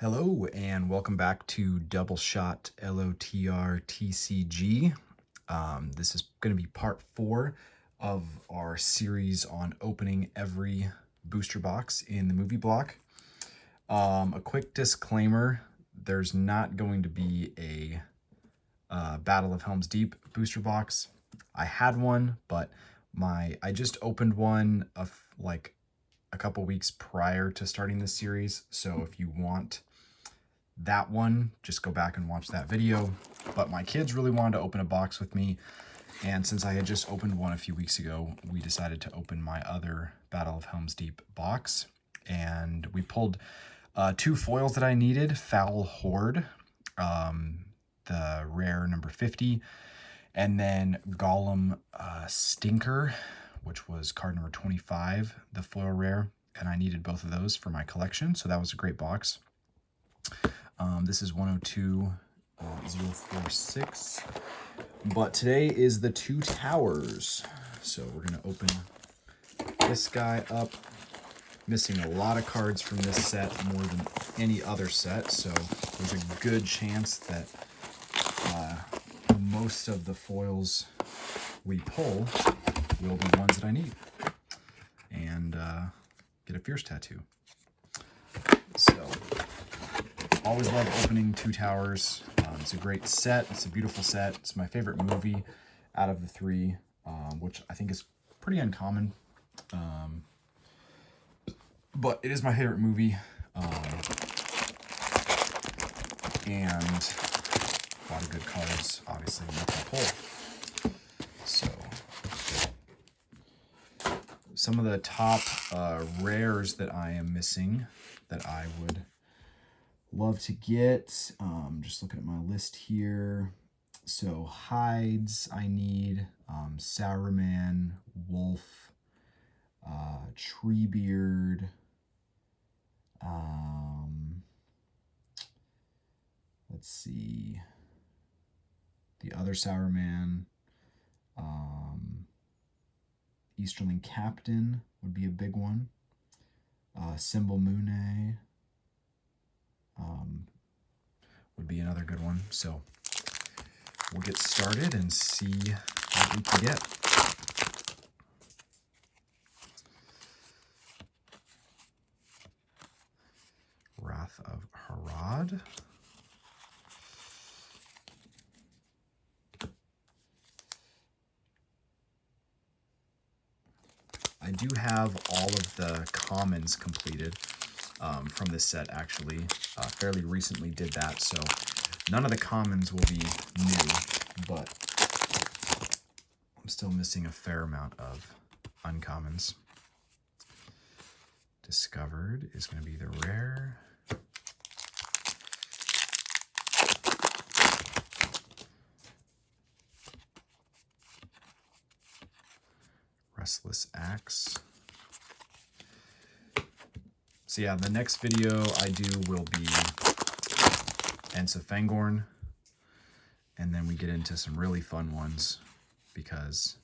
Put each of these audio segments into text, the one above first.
Hello and welcome back to Double Shot LOTR TCG. This is going to be part 4 of our series on opening every booster box in the movie block. A quick disclaimer, there's not going to be a Battle of Helm's Deep booster box. I had one, but I just opened one like a couple weeks prior to starting this series, so if you want that one, just go back and watch that video. But my kids really wanted to open a box with me, and since I had just opened one a few weeks ago, we decided to open my other Battle of Helm's Deep box, and we pulled 2 foils that I needed: Foul Horde, the rare number 50, and then Golem Stinker, which was card number 25, the foil rare, and I needed both of those for my collection, so that was a great box. This is 102-046, but today is the 2 Towers, so we're going to open this guy up. Missing a lot of cards from this set, more than any other set, so there's a good chance that most of the foils we pull will be ones that I need, and get a Fierce Tattoo. So, always love opening 2 Towers. It's a great set. It's a beautiful set. It's my favorite movie out of the 3, which I think is pretty uncommon. But it is my favorite movie. And a lot of good cards, obviously, in the pull. So, some of the top rares that I am missing that I would love to get. Just looking at my list here. So hides I need, Sourman, Wolf, Treebeard, let's see, the other Sourman, Easterling Captain would be a big one, Symbol Moone, would be another good one. So we'll get started and see what we can get. Wrath of Harad. I do have all of the commons completed from this set, actually. Fairly recently did that, so none of the commons will be new, but I'm still missing a fair amount of uncommons. Discovered is going to be the rare. Restless Axe. So yeah, the next video I do will be Ents of Fangorn, and then we get into some really fun ones because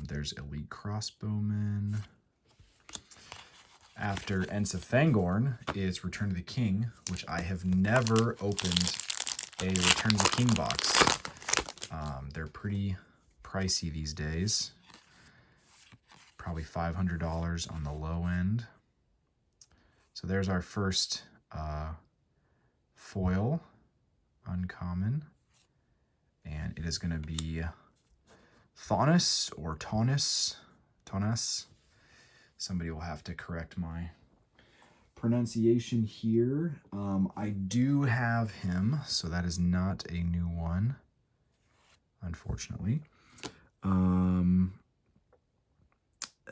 there's Elite Crossbowmen. After Ents of Fangorn is Return of the King, which I have never opened a Return of the King box. They're pretty pricey these days. Probably $500 on the low end. So there's our first foil uncommon, and it is going to be Thonis or Tonis. Somebody will have to correct my pronunciation here. I do have him, so that is not a new one, unfortunately.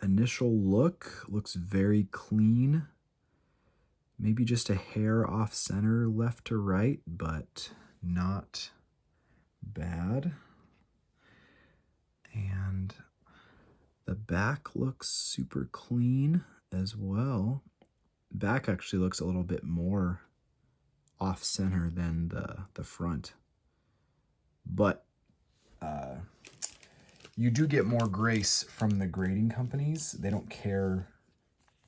Initial look looks very clean. Maybe just a hair off center left to right, but not bad. And the back looks super clean as well. Back actually looks a little bit more off center than the front. But you do get more grace from the grading companies. They don't care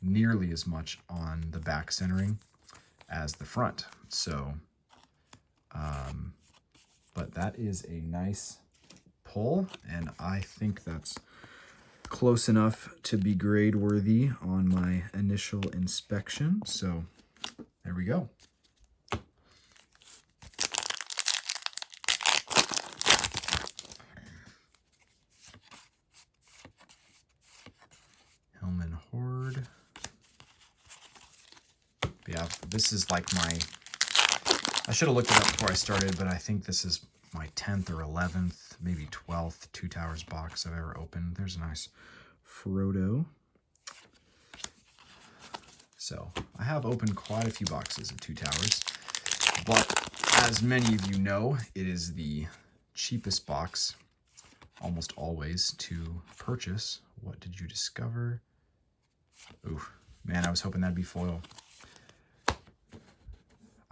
nearly as much on the back centering as the front. So, but that is a nice pull, and I think that's close enough to be grade worthy on my initial inspection. So there we go. Hellman Horde. Yeah, this is like my, I should have looked it up before I started, but I think this is my 10th or 11th, maybe 12th Two Towers box I've ever opened. There's a nice Frodo. So I have opened quite a few boxes of Two Towers, but as many of you know, it is the cheapest box almost always to purchase. What did you discover? Ooh, man, I was hoping that'd be foil.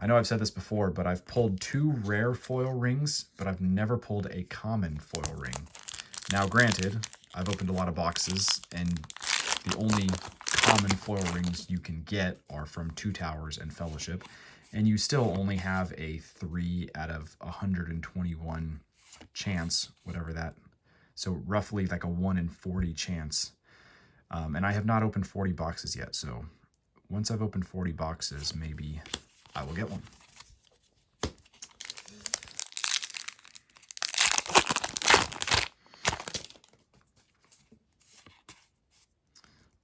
I know I've said this before, but I've pulled 2 rare foil rings, but I've never pulled a common foil ring. Now, granted, I've opened a lot of boxes, and the only common foil rings you can get are from Two Towers and Fellowship, and you still only have a 3 out of 121 chance, whatever that, so roughly like a 1 in 40 chance. And I have not opened 40 boxes yet, so once I've opened 40 boxes, maybe I will get one.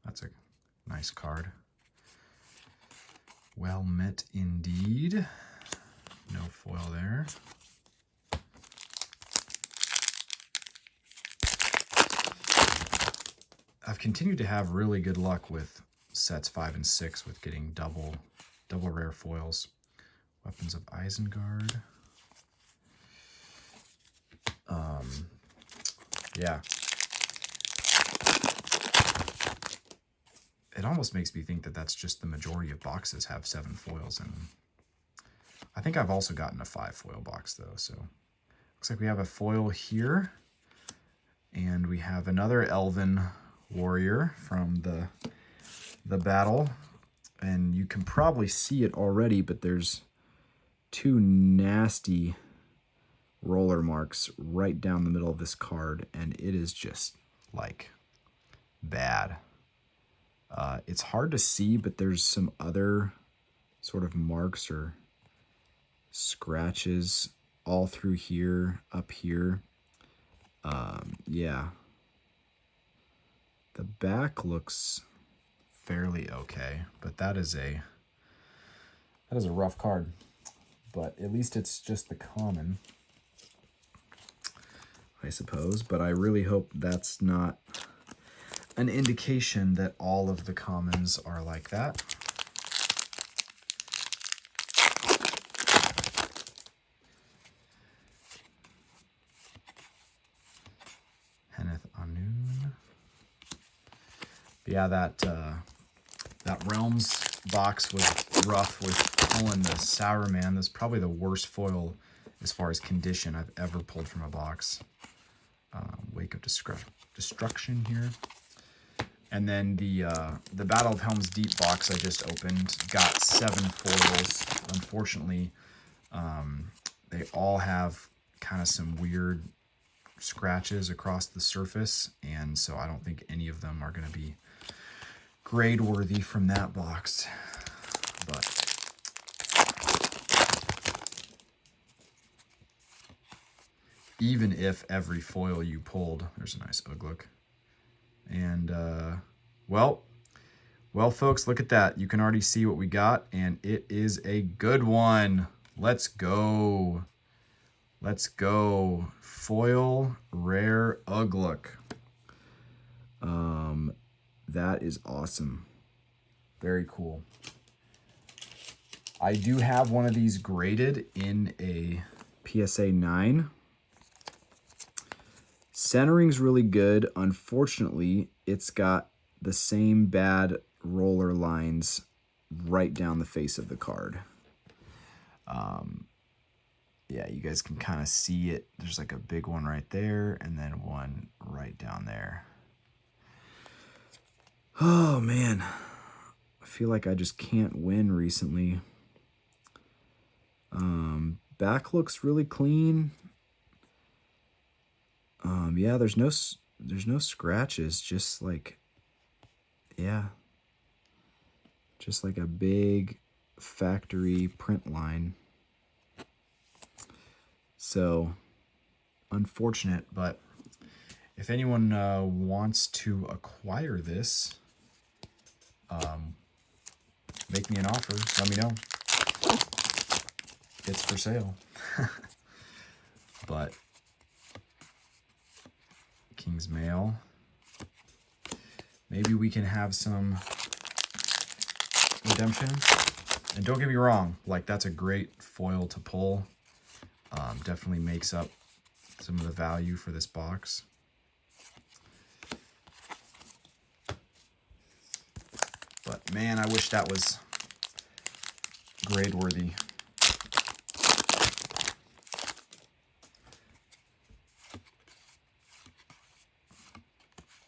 That's a nice card. Well met indeed. No foil there. I've continued to have really good luck with sets 5 and 6 with getting double rare foils. Weapons of Isengard. Yeah. It almost makes me think that that's just the majority of boxes have 7 foils in them. I think I've also gotten a 5 foil box though, so looks like we have a foil here, and we have another Elven Warrior from the battle, and you can probably see it already, but there's 2 nasty roller marks right down the middle of this card, and it is just like bad. It's hard to see, but there's some other sort of marks or scratches all through here, up here. Yeah. The back looks fairly okay, but that is a rough card. But at least it's just the common, I suppose. But I really hope that's not an indication that all of the commons are like that. Henneth Anun. Yeah, that Realms box was rough with pulling the Sour Man. That's probably the worst foil as far as condition I've ever pulled from a box. Wake of Destruction here. And then the Battle of Helm's Deep box I just opened got 7 foils. Unfortunately, they all have kind of some weird scratches across the surface, and so I don't think any of them are going to be grade worthy from that box. But even if every foil you pulled, there's a nice Uglook. And well folks, look at that. You can already see what we got, and it is a good one. Let's go. Let's go. Foil rare Uglook. That is awesome. Very cool. I do have one of these graded in a PSA 9. Centering's really good. Unfortunately, it's got the same bad roller lines right down the face of the card. Yeah, you guys can kind of see it. There's like a big one right there, and then one right down there. Oh, man. I feel like I just can't win recently. Back looks really clean. Yeah, there's no scratches, just like, yeah, just like a big factory print line. So unfortunate, but if anyone wants to acquire this, make me an offer. Let me know. It's for sale. But King's Mail. Maybe we can have some redemption. And don't get me wrong, like, that's a great foil to pull. Definitely makes up some of the value for this box. But man, I wish that was grade worthy.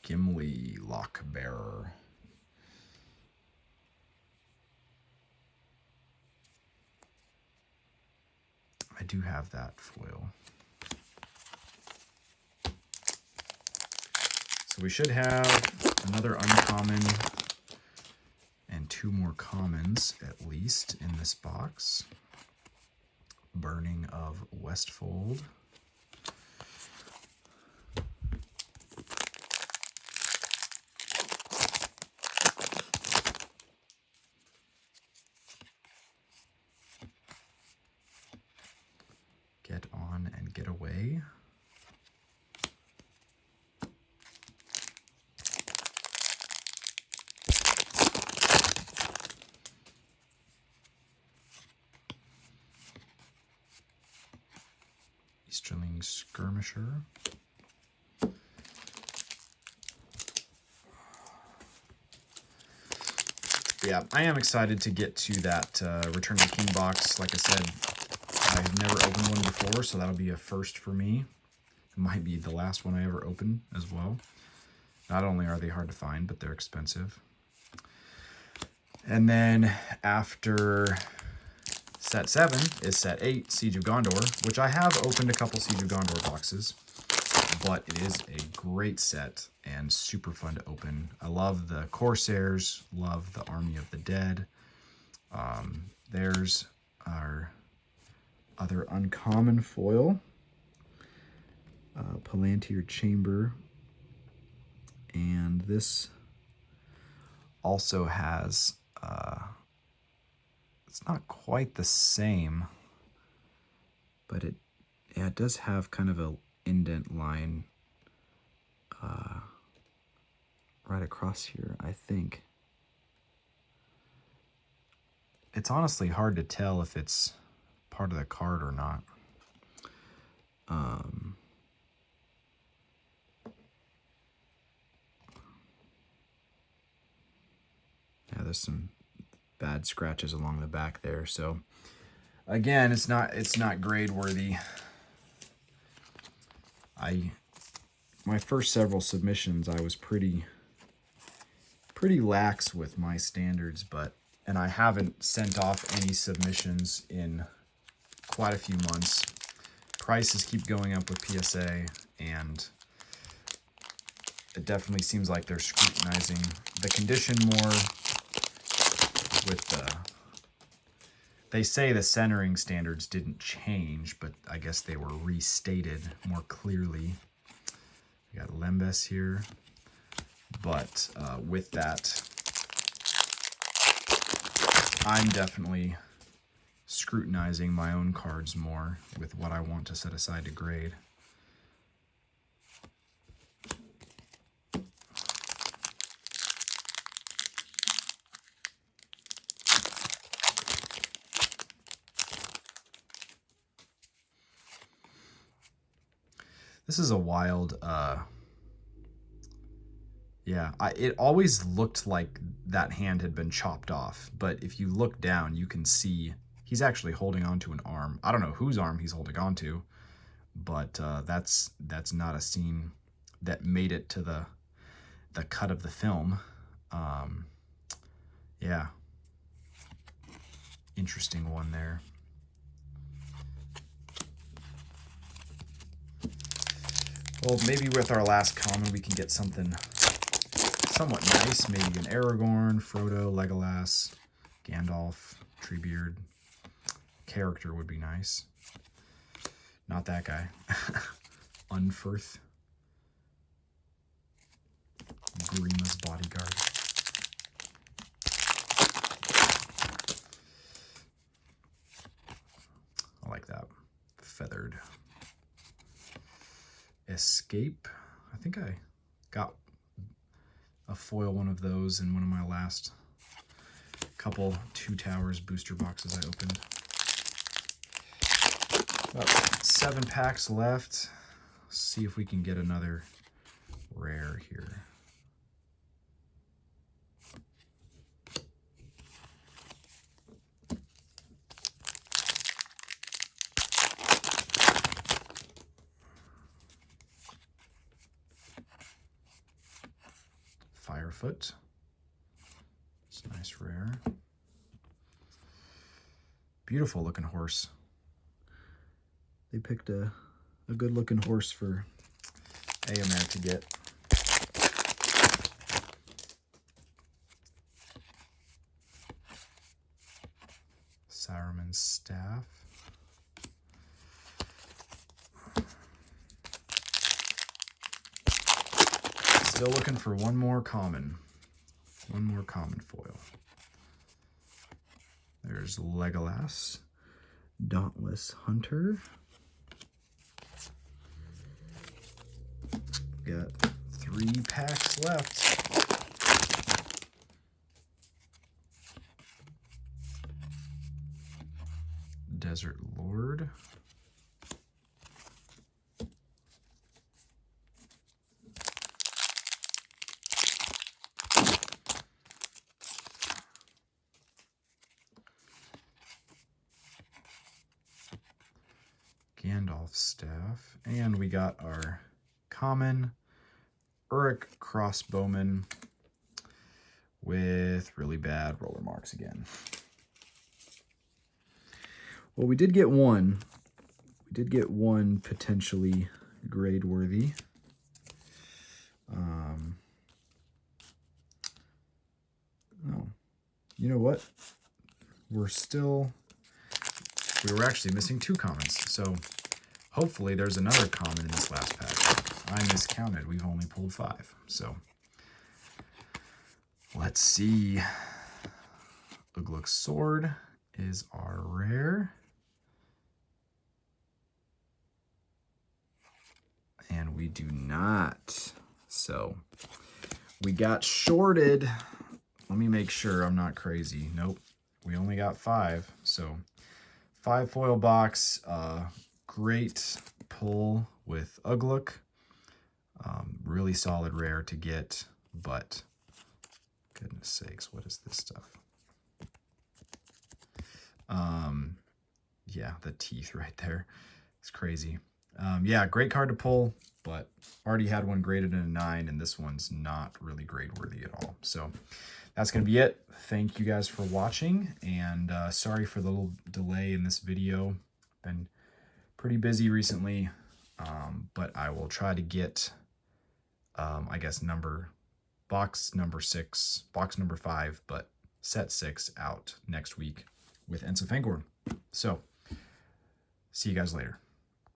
Gimli Lockbearer. I do have that foil. So we should have another uncommon and 2 more commons at least in this box. Burning of Westfold. Get On and Get Away. Easterling Skirmisher. Yeah, I am excited to get to that Return of the King box. Like I said, I've never opened one before, so that'll be a first for me. It might be the last one I ever open as well. Not only are they hard to find, but they're expensive. And then after set 7 is set 8, Siege of Gondor, which I have opened a couple Siege of Gondor boxes, but it is a great set and super fun to open. I love the Corsairs, love the Army of the Dead. There's our other uncommon foil, Palantir Chamber, and this also has, it's not quite the same, but it does have kind of a indent line right across here, I think. It's honestly hard to tell if it's part of the card or not. Yeah, there's some bad scratches along the back there. So again, it's not grade worthy. My first several submissions, I was pretty lax with my standards, and I haven't sent off any submissions in quite a few months. Prices keep going up with PSA, and it definitely seems like they're scrutinizing the condition more with they say the centering standards didn't change, but I guess they were restated more clearly. We got Lembas here, but with that, I'm definitely scrutinizing my own cards more with what I want to set aside to grade. This is a wild, yeah, it always looked like that hand had been chopped off, but if you look down, you can see he's actually holding onto an arm. I don't know whose arm he's holding onto, but that's not a scene that made it to the cut of the film. Yeah, interesting one there. Well, maybe with our last common, we can get something somewhat nice. Maybe an Aragorn, Frodo, Legolas, Gandalf, Treebeard. Character would be nice. Not that guy. Unferth. Grima's bodyguard. I like that. Feathered. Escape. I think I got a foil one of those in one of my last couple Two Towers booster boxes I opened. About 7 packs left. Let's see if we can get another rare here. Firefoot. It's a nice rare. Beautiful looking horse. They picked a good looking horse for AMR to get. Saruman's staff. Still looking for one more common. One more common foil. There's Legolas. Dauntless Hunter. Got 3 packs left. Desert Lord. Gandalf's staff. And we got our common Uruk crossbowman with really bad roller marks again. Well, we did get one. We did get one potentially grade worthy. Oh, you know what? We were actually missing 2 commons. So hopefully there's another common in this last pack. I miscounted. We've only pulled 5. So let's see. Ugluk's sword is our rare. And we do not. So we got shorted. Let me make sure I'm not crazy. Nope. We only got 5. So 5 foil box. Great pull with Ugluk. Really solid rare to get, but goodness sakes, what is this stuff? Yeah, the teeth right there. It's crazy. Yeah, great card to pull, but already had one graded in a 9, and this one's not really grade worthy at all. So that's going to be it. Thank you guys for watching, and sorry for the little delay in this video. Been pretty busy recently, but I will try to get, I guess, box number 5, but set 6 out next week with Ensa Fangorn. So see you guys later.